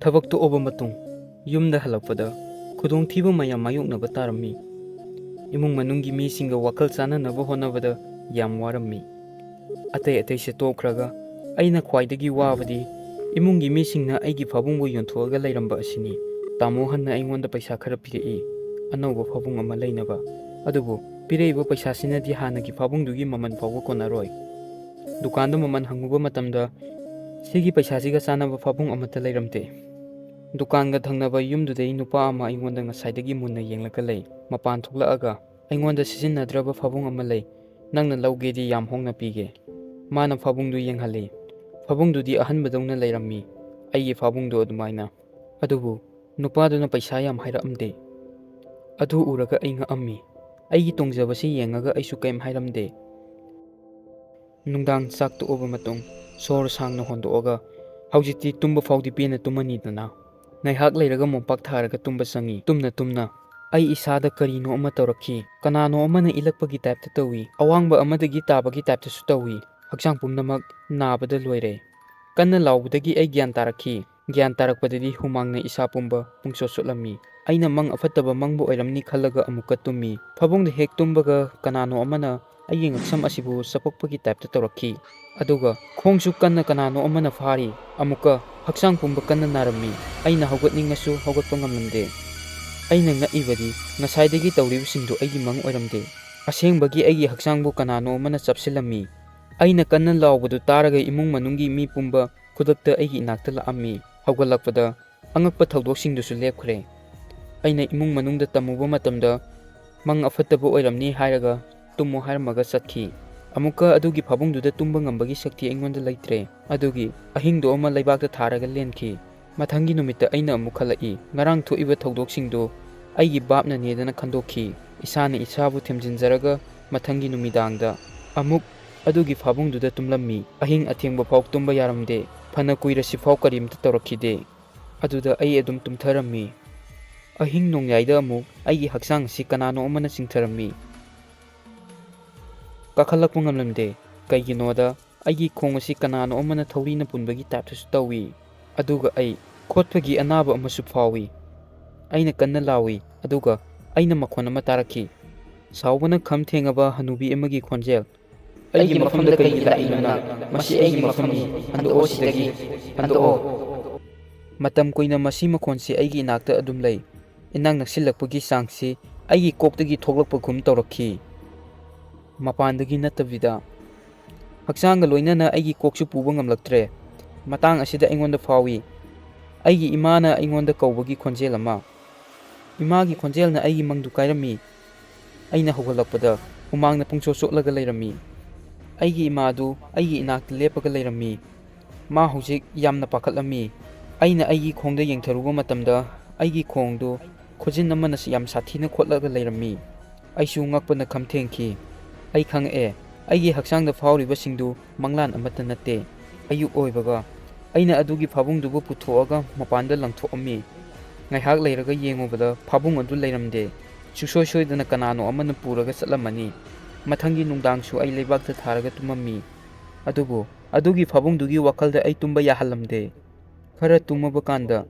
ꯊꯕꯛ ꯇꯣꯛꯑꯕ ꯃꯇꯨꯡ ꯌꯨꯝꯗ ꯍꯜꯂꯛꯄꯗ ꯈꯨꯗꯣꯡꯊꯤꯕ ꯃꯌꯥꯝ ꯃꯥꯌꯣꯛꯅꯕ ꯇꯥꯔꯝꯃꯤ꯫ ꯏꯃꯨꯡ ꯃꯅꯨꯡꯒꯤ ꯃꯤꯁꯤꯡꯒ ꯋꯥꯈꯜ ꯆꯥꯟꯅꯅꯕ ꯍꯣꯠꯅꯕꯗ ꯌꯥꯝ ꯋꯥꯔꯝꯃꯤ꯫ ꯑꯇꯩ ꯑꯇꯩꯁꯦ ꯇꯣꯛꯈ꯭ꯔꯒ ꯑꯩꯅ ꯈ꯭ꯋꯥꯏꯗꯒꯤ ꯋꯥꯕꯗꯤ ꯏꯃꯨꯡꯒꯤ ꯃꯤꯁꯤꯡꯅ ꯑꯩꯒꯤ ꯐꯥꯕꯨꯡꯕꯨ ꯌꯣꯟꯊꯣꯛꯑꯒ ꯂꯩꯔꯝꯕ ꯑꯁꯤꯅꯤ꯫ ꯇꯥꯃꯣ ꯍꯟꯅ ꯑꯩꯉꯣꯟꯗ ꯄꯩꯁꯥ ꯈꯔ ꯄꯤꯔꯛꯏ ꯑꯅꯧꯕ ꯐꯥꯕꯨꯡ ꯑꯃ ꯂꯩꯅꯕ꯫ ꯑꯗꯨꯕꯨ ꯄꯤꯔꯛꯏꯕ ꯄꯩꯁꯥꯁꯤꯅꯗꯤ ꯍꯥꯟꯅꯒꯤ ꯐꯥꯕꯨꯡꯗꯨꯒꯤ ꯃꯃꯜ ꯐꯥꯎꯕ ꯀꯣꯟꯅꯔꯣꯏ꯫ ꯗꯨꯀꯥꯟꯗ ꯃꯃꯜ ꯍꯪꯉꯨꯕ ꯃꯇꯝꯗ ꯁꯤꯒꯤ ꯄꯩꯁꯥꯁꯤꯒ ꯆꯥꯟꯅꯕ ꯐꯥꯕꯨꯡ ꯑꯃꯠꯇ ꯂꯩꯔꯝꯗꯦ꯫ ꯗꯨꯀꯥꯟꯒ ꯊꯪꯅꯕ ꯌꯨꯝꯗꯨꯗꯩ ꯅꯨꯄꯥ ꯑꯃ ꯑꯩꯉꯣꯟꯗ ꯉꯁꯥꯏꯗꯒꯤ ꯃꯨꯟꯅ ꯌꯦꯡꯂꯒ ꯂꯩ꯫ ꯃꯄꯥꯟ ꯊꯣꯛꯂꯛꯑꯒ ꯑꯩꯉꯣꯟꯗ ꯁꯤꯖꯤꯟꯅꯗ꯭ꯔꯕ ꯐꯥꯕꯨꯡ ꯑꯃ ꯂꯩ, ꯅꯪꯅ ꯂꯧꯒꯦꯗꯤ ꯌꯥꯝ ꯍꯣꯡꯅ ꯄꯤꯒꯦ꯫ ꯃꯥꯅ ꯐꯥꯕꯨꯡꯗꯨ ꯌꯦꯡꯍꯜꯂꯤ꯫ ꯐꯥꯕꯨꯡꯗꯨꯗꯤ ꯑꯍꯟꯕꯗꯧꯅ ꯂꯩꯔꯝꯃꯤ, ꯑꯩꯒꯤ ꯐꯥꯕꯨꯡꯗꯨ ꯑꯗꯨꯃꯥꯏꯅ꯫ ꯑꯗꯨꯕꯨ ꯅꯨꯄꯥꯗꯨꯅ ꯄꯩꯁꯥ ꯌꯥꯝ ꯍꯥꯏꯔꯛꯑꯝꯗꯦ꯫ ꯑꯗꯨ ꯎꯔꯒ ꯑꯩ ꯉꯛꯑꯝꯃꯤ꯫ ꯑꯩꯒꯤ ꯇꯣꯡꯖꯕꯁꯤ ꯌꯦꯡꯉꯒ ꯑꯩꯁꯨ ꯀꯩꯝ ꯍꯥꯏꯔꯝꯗꯦ꯫ ꯅꯨꯡꯗꯥꯡ ꯆꯥꯛ ꯇꯣꯛꯑꯕ ꯃꯇꯨꯡ ꯁꯣꯔ ꯁꯥꯡꯅ ꯍꯣꯟꯗꯣꯛꯑꯒ ꯍꯧꯖꯤꯛꯇꯤ ꯇꯨꯝꯕ ꯐꯥꯎꯗꯤ ꯄꯦꯟꯅ ꯇꯨꯝꯃꯅꯤꯗꯅ꯫ ꯉꯥꯏꯍꯥꯛ ꯂꯩꯔꯒ ꯃꯣꯝꯄꯥꯛ ꯊꯥꯔꯒ ꯇꯨꯝꯕ ꯆꯪꯉꯤ꯫ ꯇꯨꯝꯅ ꯇꯨꯝꯅ ꯑꯩ ꯏꯁꯥꯗ ꯀꯔꯤꯅꯣ ꯑꯃ ꯇꯧꯔꯛꯈꯤ꯫ ꯀꯅꯥꯅꯣ ꯑꯃꯅ ꯏꯜꯂꯛꯄꯒꯤ ꯇꯥꯏꯞꯇ ꯇꯧꯏ, ꯑꯋꯥꯡꯕ ꯑꯃꯗꯒꯤ ꯇꯥꯕꯒꯤ ꯇꯥꯏꯞꯇꯁꯨ ꯇꯧꯏ꯫ ꯍꯛꯆꯥꯡ ꯄꯨꯝꯅꯃꯛ ꯅꯥꯕꯗ ꯂꯣꯏꯔꯦ꯫ ꯀꯟꯅ ꯂꯥꯎꯕꯗꯒꯤ ꯑꯩ ꯒ꯭ꯌꯥꯟ ꯇꯥꯔꯛꯈꯤ꯫ ꯒ꯭ꯌꯥꯟ ꯇꯥꯔꯛꯄꯗꯗꯤ ꯍꯨꯃꯥꯡꯅ ꯏꯁꯥ ꯄꯨꯝꯕ ꯄꯨꯡꯆꯣꯠ ꯆꯣꯠꯂꯝꯃꯤ꯫ ꯑꯩꯅ ꯃꯪ ꯑꯐꯠꯇꯕ ꯃꯪꯕ ꯑꯣꯏꯔꯝꯅꯤ ꯈꯜꯂꯒ ꯑꯃꯨꯛꯀ ꯇꯨꯝꯃꯤ꯫ ꯐꯥꯕꯨꯡꯗ ꯍꯦꯛ ꯇꯨꯝꯕꯒ ꯀꯅꯥꯅꯣ ꯑꯃꯅ ꯑꯩꯒꯤ ꯉꯛꯁꯝ ꯑꯁꯤꯕꯨ ꯆꯄꯛꯄꯒꯤ ꯇꯥꯏꯞꯇ ꯇꯧꯔꯛꯈꯤ꯫ ꯑꯗꯨꯒ ꯈꯣꯡꯁꯨ ꯀꯟꯅ ꯀꯅꯥꯅꯣ ꯑꯃꯅ ꯐꯥꯔꯤ꯫ ꯑꯃꯨꯛꯀ ꯍꯛꯆꯥꯡ ꯄꯨꯝꯕ ꯀꯟꯅ ꯅꯥꯔꯝꯃꯤ꯫ ꯑꯩꯅ ꯍꯧꯒꯠꯅꯤꯡꯉꯁꯨ ꯍꯧꯒꯠꯄ ꯉꯝꯂꯝꯗꯦ꯫ ꯑꯩꯅ ꯉꯛꯏꯕꯗꯤ ꯉꯁꯥꯏꯗꯒꯤ ꯇꯧꯔꯤꯕꯁꯤꯡꯗꯨ ꯑꯩꯒꯤ ꯃꯪ ꯑꯣꯏꯔꯝꯗꯦ꯫ ꯑꯁꯦꯡꯕꯒꯤ ꯑꯩꯒꯤ ꯍꯛꯆꯥꯡꯕꯨ ꯀꯅꯥꯅꯣ ꯑꯃꯅ ꯆꯞꯁꯤꯜꯂꯝꯃꯤ꯫ ꯑꯩꯅ ꯀꯟꯅ ꯂꯥꯎꯕꯗꯨ ꯇꯥꯔꯒ ꯏꯃꯨꯡ ꯃꯅꯨꯡꯒꯤ ꯃꯤ ꯄꯨꯝꯕ ꯈꯨꯗꯛꯇ ꯑꯩꯒꯤ ꯏꯅꯥꯛꯇ ꯂꯥꯛꯑꯝꯃꯤ꯫ ꯍꯧꯒꯠꯂꯛꯄꯗ ꯑꯉꯛꯄ ꯊꯧꯗꯣꯛꯁꯤꯡꯗꯨꯁꯨ ꯂꯦꯞꯈ꯭ꯔꯦ꯫ ꯑꯩꯅ ꯏꯃꯨꯡ ꯃꯅꯨꯡꯗ ꯇꯝꯃꯨꯕ ꯃꯇꯝꯗ ꯃꯪ ꯑꯐꯠꯇꯕ ꯑꯣꯏꯔꯝꯅꯤ ꯍꯥꯏꯔꯒ ꯇꯨꯝꯃꯣ ꯍꯥꯏꯔꯝꯃꯒ ꯆꯠꯈꯤ꯫ ꯑꯃꯨꯛꯀ ꯑꯗꯨꯒꯤ ꯐꯥꯕꯨꯡꯗꯨꯗ ꯇꯨꯝꯕ ꯉꯝꯕꯒꯤ ꯁꯛꯇꯤ ꯑꯩꯉꯣꯟꯗ ꯂꯩꯇ꯭ꯔꯦ꯫ ꯑꯗꯨꯒꯤ ꯑꯍꯤꯡꯗꯣ ꯑꯃ ꯂꯩꯕꯥꯛꯇ ꯊꯥꯔꯒ ꯂꯦꯟꯈꯤ꯫ ꯃꯊꯪꯒꯤ ꯅꯨꯃꯤꯠꯇ ꯑꯩꯅ ꯑꯃꯨꯛ ꯈꯜꯂꯛꯏ꯫ ꯉꯔꯥꯡ ꯊꯣꯛꯏꯕ ꯊꯧꯗꯣꯛꯁꯤꯡꯗꯨ ꯑꯩꯒꯤ ꯕꯥꯞꯅꯅꯦꯗꯅ ꯈꯟꯗꯣꯛꯈꯤ꯫ ꯏꯁꯥꯅ ꯏꯁꯥꯕꯨ ꯊꯦꯝꯖꯤꯟꯖꯔꯒ ꯃꯊꯪꯒꯤ ꯅꯨꯃꯤꯗꯥꯡꯗ ꯑꯃꯨꯛ ꯑꯗꯨꯒꯤ ꯐꯥꯕꯨꯡꯗꯨꯗ ꯇꯨꯝꯂꯝꯃꯤ꯫ ꯑꯍꯤꯡ ꯑꯊꯦꯡꯕ ꯐꯥꯎ ꯇꯨꯝꯕ ꯌꯥꯔꯝꯗꯦ꯫ ꯐꯅ ꯀꯨꯏꯔꯁꯤꯐꯥꯎ ꯀꯔꯤꯝꯇ ꯇꯧꯔꯛꯈꯤꯗꯦ꯫ ꯑꯗꯨꯗ ꯑꯩ ꯑꯗꯨꯝ ꯇꯨꯝꯊꯔꯝꯃꯤ꯫ ꯑꯍꯤꯡ ꯅꯣꯡꯌꯥꯏꯗ ꯑꯃꯨꯛ ꯑꯩꯒꯤ ꯍꯛꯆꯥꯡ ꯑꯁꯤ ꯀꯅꯥꯅꯣ ꯑꯃꯅ ꯆꯤꯡꯊꯔꯝꯃꯤ꯫ ꯀꯥꯈꯠꯂꯛꯄ ꯉꯝꯂꯝꯗꯦ꯫ ꯀꯩꯒꯤꯅꯣꯗ ꯑꯩꯒꯤ ꯈꯣꯡ ꯑꯁꯤ ꯀꯅꯥꯅꯣ ꯑꯃꯅ ꯊꯧꯔꯤꯅ ꯄꯨꯟꯕꯒꯤ ꯇꯥꯏꯞꯇꯁꯨ ꯇꯧꯏ꯫ ꯑꯗꯨꯒ ꯑꯩ ꯈꯣꯠꯄꯒꯤ ꯑꯅꯥꯕ ꯑꯃꯁꯨ ꯐꯥꯎꯏ꯫ ꯑꯩꯅ ꯀꯟꯅ ꯂꯥꯎꯏ꯫ ꯑꯗꯨꯒ ꯑꯩꯅ ꯃꯈꯣꯟ ꯑꯃ ꯇꯥꯔꯛꯈꯤ꯫ ꯁꯥꯎꯕꯅ ꯈꯝ ꯊꯦꯡꯉꯕ ꯍꯅꯨꯕꯤ ꯑꯃꯒꯤ ꯈꯣꯟꯖꯦꯜ꯫ ꯑꯩꯒꯤ ꯃꯐꯝꯗ ꯀꯩꯒꯤ ꯂꯥꯛꯏꯅꯣ ꯅꯪ? ꯃꯁꯤ ꯑꯩꯒꯤ ꯃꯐꯝꯅꯤ, ꯍꯟꯗꯣꯛꯑꯣ ꯁꯤꯗꯒꯤ, ꯍꯟꯗꯣꯛꯑꯣ꯫ ꯃꯇꯝ ꯀꯨꯏꯅ ꯃꯁꯤ ꯃꯈꯣꯟꯁꯤ ꯑꯩꯒꯤ ꯏꯅꯥꯛꯇ ꯑꯗꯨꯝ ꯂꯩ꯫ ꯏꯅꯥꯛ ꯅꯛꯁꯤꯜꯂꯛꯄꯒꯤ ꯆꯥꯡꯁꯤ ꯑꯩꯒꯤ ꯀꯣꯛꯇꯒꯤ ꯊꯣꯛꯂꯛꯄꯒꯨꯝ ꯇꯧꯔꯛꯈꯤ, ꯃꯄꯥꯟꯗꯒꯤ ꯅꯠꯇꯕꯤꯗ꯫ ꯍꯛꯆꯥꯡꯒ ꯂꯣꯏꯅꯅ ꯑꯩꯒꯤ ꯀꯣꯛꯁꯨ ꯄꯨꯕ ꯉꯝꯂꯛꯇ꯭ꯔꯦ꯫ ꯃꯇꯥꯡ ꯑꯁꯤꯗ ꯑꯩꯉꯣꯟꯗ ꯐꯥꯎꯏ ꯑꯩꯒꯤ ꯏꯃꯥꯅ ꯑꯩꯉꯣꯟꯗ ꯀꯧꯕꯒꯤ ꯈꯣꯟꯖꯦꯜ ꯑꯃ꯫ ꯏꯃꯥꯒꯤ ꯈꯣꯟꯖꯦꯜꯅ ꯑꯩꯒꯤ ꯃꯪꯗꯨ ꯀꯥꯏꯔꯝꯃꯤ꯫ ꯑꯩꯅ ꯍꯧꯒꯠꯂꯛꯄꯗ ꯍꯨꯃꯥꯡꯅ ꯄꯨꯡꯆꯣꯠ ꯆꯣꯠꯂꯒ ꯂꯩꯔꯝꯃꯤ꯫ ꯑꯩꯒꯤ ꯏꯃꯥꯗꯨ ꯑꯩꯒꯤ ꯏꯅꯥꯛꯇ ꯂꯦꯞꯄꯒ ꯂꯩꯔꯝꯃꯤ꯫ ꯃꯥ ꯍꯧꯖꯤꯛ ꯌꯥꯝꯅ ꯄꯥꯈꯠꯂꯝꯃꯤ꯫ ꯑꯩꯅ ꯑꯩꯒꯤ ꯈꯣꯡꯗ ꯌꯦꯡꯊꯔꯨꯕ ꯃꯇꯝꯗ ꯑꯩꯒꯤ ꯈꯣꯡꯗꯨ ꯈꯨꯖꯤꯟ ꯑꯃꯅ ꯌꯥꯝ ꯁꯥꯊꯤꯅ ꯈꯣꯠꯂꯒ ꯂꯩꯔꯝꯃꯤ꯫ ꯑꯩꯁꯨ ꯉꯛꯄꯅ ꯈꯝ ꯊꯦꯡꯈꯤ꯫ ꯑꯩ ꯈꯪꯉꯛꯑꯦ, ꯑꯩꯒꯤ ꯍꯛꯆꯥꯡꯗ ꯐꯥꯎꯔꯤꯕꯁꯤꯡꯗꯨ ꯃꯪꯂꯥꯟ ꯑꯃꯠꯇ ꯅꯠꯇꯦ꯫ ꯑꯌꯨꯛ ꯑꯣꯏꯕꯒ ꯑꯩꯅ ꯑꯗꯨꯒꯤ ꯐꯥꯕꯨꯡꯗꯨꯕꯨ ꯄꯨꯊꯣꯛꯑꯒ ꯃꯄꯥꯟꯗ ꯂꯪꯊꯣꯛꯑꯝꯃꯤ꯫ ꯉꯥꯏꯍꯥꯛ ꯂꯩꯔꯒ ꯌꯦꯡꯉꯨꯕꯗ ꯐꯥꯕꯨꯡ ꯑꯗꯨ ꯂꯩꯔꯝꯗꯦ꯫ ꯁꯨꯡꯁꯣꯏ ꯁꯣꯏꯗꯅ ꯀꯅꯥꯅꯣ ꯑꯃꯅ ꯄꯨꯔꯒ ꯆꯠꯂꯝꯃꯅꯤ꯫ ꯃꯊꯪꯒꯤ ꯅꯨꯡꯗꯥꯡꯁꯨ ꯑꯩ ꯂꯩꯕꯥꯛꯇ ꯊꯥꯔꯒ ꯇꯨꯝꯃꯝꯃꯤ꯫ ꯑꯗꯨꯕꯨ ꯑꯗꯨꯒꯤ ꯐꯥꯕꯨꯡꯗꯨꯒꯤ ꯋꯥꯈꯜꯗ ꯑꯩ ꯇꯨꯝꯕ ꯌꯥꯍꯜꯂꯝꯗꯦ꯫ ꯈꯔ ꯇꯨꯝꯃꯕ ꯀꯥꯟꯗ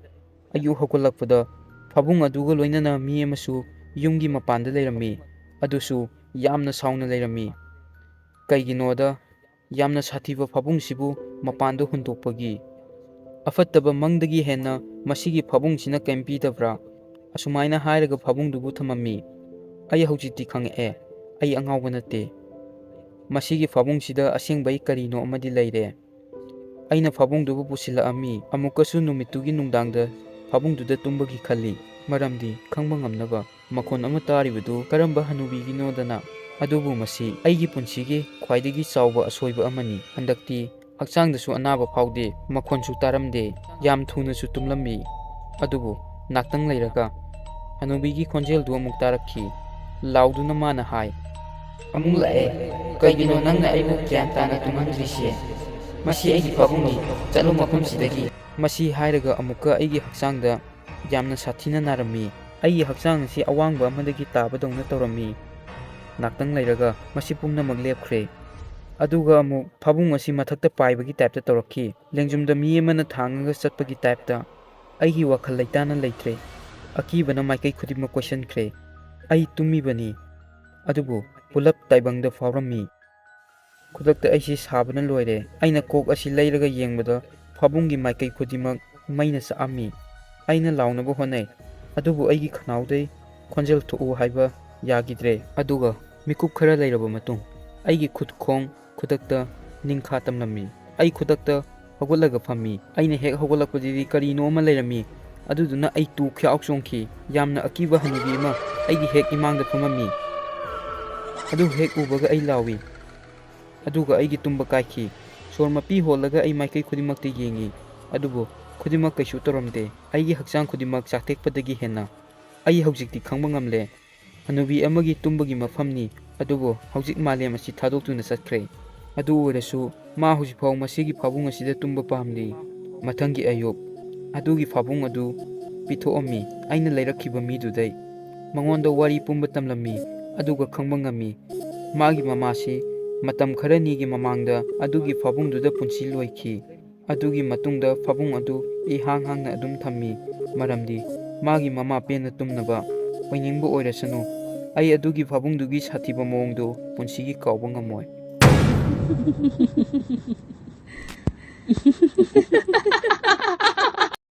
ꯑꯌꯨꯛ ꯍꯧꯒꯠꯂꯛꯄꯗ ꯐꯥꯕꯨꯡ ꯑꯗꯨꯒ ꯂꯣꯏꯅꯅ ꯃꯤ ꯑꯃꯁꯨ ꯌꯨꯝꯒꯤ ꯃꯄꯥꯟꯗ ꯂꯩꯔꯝꯃꯤ꯫ ꯑꯗꯨꯁꯨ ꯌꯥꯝꯅ ꯁꯥꯎꯅ ꯂꯩꯔꯝꯃꯤ꯫ ꯀꯩꯒꯤꯅꯣꯗ ꯌꯥꯝꯅ ꯁꯥꯊꯤꯕ ꯐꯥꯕꯨꯡꯁꯤꯕꯨ ꯃꯄꯥꯟꯗ ꯍꯨꯟꯗꯣꯛꯄꯒꯤ꯫ ꯑꯐꯠꯇꯕ ꯃꯪꯗꯒꯤ ꯍꯦꯟꯅ ꯃꯁꯤꯒꯤ ꯐꯥꯕꯨꯡꯁꯤꯅ ꯀꯩꯝ ꯄꯤꯗꯕ꯭ꯔꯥ? ꯑꯁꯨꯃꯥꯏꯅ ꯍꯥꯏꯔꯒ ꯐꯥꯕꯨꯡꯗꯨꯕꯨ ꯊꯝꯃꯝꯃꯤ꯫ ꯑꯩ ꯍꯧꯖꯤꯛꯇꯤ ꯈꯪꯉꯛꯑꯦ, ꯑꯩ ꯑꯉꯥꯎꯕ ꯅꯠꯇꯦ꯫ ꯃꯁꯤꯒꯤ ꯐꯥꯕꯨꯡꯁꯤꯗ ꯑꯁꯦꯡꯕꯩ ꯀꯔꯤꯅꯣ ꯑꯃꯗꯤ ꯂꯩꯔꯦ꯫ ꯑꯩꯅ ꯐꯥꯕꯨꯡꯗꯨꯕꯨ ꯄꯨꯁꯤꯜꯂꯛꯑꯝꯃꯤ꯫ ꯑꯃꯨꯛꯀꯁꯨ ꯅꯨꯃꯤꯠꯇꯨꯒꯤ ꯅꯨꯡꯗꯥꯡꯗ ꯐꯥꯕꯨꯡꯗꯨꯗ ꯇꯨꯝꯕꯒꯤ ꯈꯜꯂꯤ꯫ ꯃꯔꯝꯗꯤ ꯈꯪꯕ ꯉꯝꯅꯕ ꯃꯈꯣꯟ ꯑꯃ ꯇꯥꯔꯤꯕꯗꯨ ꯀꯔꯝꯕ ꯍꯅꯨꯕꯤꯒꯤꯅꯣꯗꯅ꯫ ꯑꯗꯨꯕꯨ ꯃꯁꯤ ꯑꯩꯒꯤ ꯄꯨꯟꯁꯤꯒꯤ ꯈ꯭ꯋꯥꯏꯗꯒꯤ ꯆꯥꯎꯕ ꯑꯁꯣꯏꯕ ꯑꯃꯅꯤ꯫ ꯍꯟꯗꯛꯇꯤ ꯍꯛꯆꯥꯡꯗꯁꯨ ꯑꯅꯥꯕ ꯐꯥꯎꯗꯦ, ꯃꯈꯣꯟꯁꯨ ꯇꯥꯔꯝꯗꯦ, ꯌꯥꯝ ꯊꯨꯅꯁꯨ ꯇꯨꯝꯂꯝꯃꯤ꯫ ꯑꯗꯨꯕꯨ ꯉꯥꯛꯇꯪ ꯂꯩꯔꯒ ꯍꯅꯨꯕꯤꯒꯤ ꯈꯣꯟꯖꯦꯜꯗꯨ ꯑꯃꯨꯛ ꯇꯥꯔꯛꯈꯤ꯫ ꯂꯥꯎꯗꯨꯅ ꯃꯥꯅ ꯍꯥꯏ, ꯑꯃꯨꯛ ꯂꯥꯛꯑꯦ꯫ ꯀꯩꯒꯤꯅꯣ ꯅꯪꯅ ꯑꯩꯕꯨ ꯒ꯭ꯌꯥꯟ ꯇꯥꯅ ꯇꯨꯝꯍꯟꯗ꯭ꯔꯤꯁꯦ? ꯃꯁꯤ ꯑꯩꯒꯤ ꯐꯥꯕꯨꯡꯅꯤ, ꯆꯠꯂꯣ ꯃꯐꯝꯁꯤꯗꯒꯤ꯫ ꯃꯁꯤ ꯍꯥꯏꯔꯒ ꯑꯃꯨꯛꯀ ꯑꯩꯒꯤ ꯍꯛꯆꯥꯡꯗ ꯌꯥꯝꯅ ꯁꯥꯊꯤꯅ ꯅꯥꯔꯝꯃꯤ꯫ ꯑꯩꯒꯤ ꯍꯛꯆꯥꯡ ꯑꯁꯤ ꯑꯋꯥꯡꯕ ꯑꯃꯗꯒꯤ ꯇꯥꯕꯗꯧꯅ ꯇꯧꯔꯝꯃꯤ꯫ ꯉꯥꯛꯇꯪ ꯂꯩꯔꯒ ꯃꯁꯤ ꯄꯨꯝꯅꯃꯛ ꯂꯦꯞꯈ꯭ꯔꯦ꯫ ꯑꯗꯨꯒ ꯑꯃꯨꯛ ꯐꯥꯕꯨꯡ ꯑꯁꯤ ꯃꯊꯛꯇ ꯄꯥꯏꯕꯒꯤ ꯇꯥꯏꯞꯇ ꯇꯧꯔꯛꯈꯤ, ꯂꯦꯡꯖꯨꯝꯗ ꯃꯤ ꯑꯃꯅ ꯊꯥꯡꯉꯒ ꯆꯠꯄꯒꯤ ꯇꯥꯏꯞꯇ꯫ ꯑꯩꯒꯤ ꯋꯥꯈꯜ ꯂꯩꯇꯥꯅ ꯂꯩꯇ꯭ꯔꯦ꯫ ꯑꯀꯤꯕꯅ ꯃꯥꯏꯀꯩ ꯈꯨꯗꯤꯡꯃꯛ ꯀꯣꯏꯁꯤꯟꯈ꯭ꯔꯦ꯫ ꯑꯩ ꯇꯨꯝꯃꯤꯕꯅꯤ, ꯑꯗꯨꯕꯨ ꯄꯨꯂꯞ ꯇꯥꯏꯕꯪꯗ ꯐꯥꯎꯔꯝꯃꯤ꯫ ꯈꯨꯗꯛꯇ ꯑꯩꯁꯤ ꯁꯥꯕꯅ ꯂꯣꯏꯔꯦ꯫ ꯑꯩꯅ ꯀꯣꯛ ꯑꯁꯤ ꯂꯩꯔꯒ ꯌꯦꯡꯕꯗ ꯐꯥꯕꯨꯡꯒꯤ ꯃꯥꯏꯀꯩ ꯈꯨꯗꯤꯡꯃꯛ ꯃꯩꯅ ꯆꯥꯛꯑꯝꯃꯤ꯫ ꯑꯩꯅ ꯂꯥꯎꯅꯕ ꯍꯣꯠꯅꯩ, ꯑꯗꯨꯕꯨ ꯑꯩꯒꯤ ꯈꯅꯥꯎꯗꯩ ꯈꯣꯟꯖꯦꯜ ꯊꯣꯛꯎ ꯍꯥꯏꯕ ꯌꯥꯈꯤꯗ꯭ꯔꯦ꯫ ꯑꯗꯨꯒ ꯃꯤꯀꯨꯞ ꯈꯔ ꯂꯩꯔꯕ ꯃꯇꯨꯡ ꯑꯩꯒꯤ ꯈꯨꯠ ꯈꯣꯡ ꯈꯨꯗꯛꯇ ꯅꯤꯡꯈꯥ ꯇꯝꯂꯝꯃꯤ꯫ ꯑꯩ ꯈꯨꯗꯛꯇ ꯍꯧꯒꯠꯂꯒ ꯐꯝꯃꯤ꯫ ꯑꯩꯅ ꯍꯦꯛ ꯍꯧꯒꯠꯂꯛꯄꯗꯗꯤ ꯀꯔꯤꯅꯣ ꯑꯃ ꯂꯩꯔꯝꯃꯤ꯫ ꯑꯗꯨꯗꯨꯅ ꯑꯩ ꯇꯨ ꯈ꯭ꯌꯥꯎ ꯆꯣꯡꯈꯤ꯫ ꯌꯥꯝꯅ ꯑꯀꯤꯕ ꯍꯅꯨꯕꯤ ꯑꯃ ꯑꯩꯒꯤ ꯍꯦꯛ ꯏꯃꯥꯡꯗ ꯐꯝꯃꯝꯃꯤ꯫ ꯑꯗꯨ ꯍꯦꯛ ꯎꯕꯒ ꯑꯩ ꯂꯥꯎꯏ, ꯑꯗꯨꯒ ꯑꯩꯒꯤ ꯇꯨꯝꯕ ꯀꯥꯏꯈꯤ꯫ ꯁꯣꯔ ꯃꯄꯤ ꯍꯣꯜꯂꯒ ꯑꯩ ꯃꯥꯏꯀꯩ ꯈꯨꯗꯤꯡꯃꯛꯇ ꯌꯦꯡꯉꯤ, ꯑꯗꯨꯕꯨ ꯈꯨꯗꯤꯡꯃꯛ ꯀꯩꯁꯨ ꯇꯧꯔꯝꯗꯦ꯫ ꯑꯩꯒꯤ ꯍꯛꯆꯥꯡ ꯈꯨꯗꯤꯡꯃꯛ ꯆꯥꯛꯊꯦꯛꯄꯗꯒꯤ ꯍꯦꯟꯅ ꯑꯩ ꯍꯧꯖꯤꯛꯇꯤ ꯈꯪꯕ ꯉꯝꯂꯦ꯫ ꯍꯅꯨꯕꯤ ꯑꯃꯒꯤ ꯇꯨꯝꯕꯒꯤ ꯃꯐꯝꯅꯤ, ꯑꯗꯨꯕꯨ ꯍꯧꯖꯤꯛ ꯃꯥꯂꯦꯝ ꯑꯁꯤ ꯊꯥꯗꯣꯛꯇꯨꯅ ꯆꯠꯈ꯭ꯔꯦ꯫ ꯑꯗꯨ ꯑꯣꯏꯔꯁꯨ ꯃꯥ ꯍꯧꯖꯤꯛꯐꯥꯎ ꯃꯁꯤꯒꯤ ꯐꯥꯕꯨꯡ ꯑꯁꯤꯗ ꯇꯨꯝꯕ ꯄꯥꯝꯂꯤ꯫ ꯃꯊꯪꯒꯤ ꯑꯌꯨꯛ ꯑꯗꯨꯒꯤ ꯐꯥꯕꯨꯡ ꯑꯗꯨ ꯄꯤꯊꯣꯛꯑꯝꯃꯤ ꯑꯩꯅ ꯂꯩꯔꯛꯈꯤꯕ ꯃꯤꯗꯨꯗꯩ꯫ ꯃꯉꯣꯟꯗ ꯋꯥꯔꯤ ꯄꯨꯝꯕ ꯇꯝꯂꯝꯃꯤ, ꯑꯗꯨꯒ ꯈꯪꯕ ꯉꯝꯃꯤ ꯃꯥꯒꯤ ꯃꯃꯥꯁꯤ ꯃꯇꯝ ꯈꯔꯅꯤꯒꯤ ꯃꯃꯥꯡꯗ ꯑꯗꯨꯒꯤ ꯐꯥꯕꯨꯡꯗꯨꯗ ꯄꯨꯟꯁꯤ ꯂꯣꯏꯈꯤ꯫ ꯑꯗꯨꯒꯤ ꯃꯇꯨꯡꯗ ꯐꯥꯕꯨꯡ ꯑꯗꯨ ꯏꯍꯥꯡ ꯍꯥꯡꯅ ꯑꯗꯨꯝ ꯊꯝꯃꯤ, ꯃꯔꯝꯗꯤ ꯃꯥꯒꯤ ꯃꯃꯥ ꯄꯦꯟꯅ ꯇꯨꯝꯅꯕ ꯑꯣꯏꯅꯤꯡꯕ ꯑꯣꯏꯔꯁꯅꯨ꯫ ꯑꯩ ꯑꯗꯨꯒꯤ ꯐꯥꯕꯨꯡꯗꯨꯒꯤ ꯁꯥꯊꯤꯕ ꯃꯑꯣꯡꯗꯨ ꯄꯨꯟꯁꯤꯒꯤ ꯀꯥꯎꯕ ꯉꯝꯃꯣꯏ꯫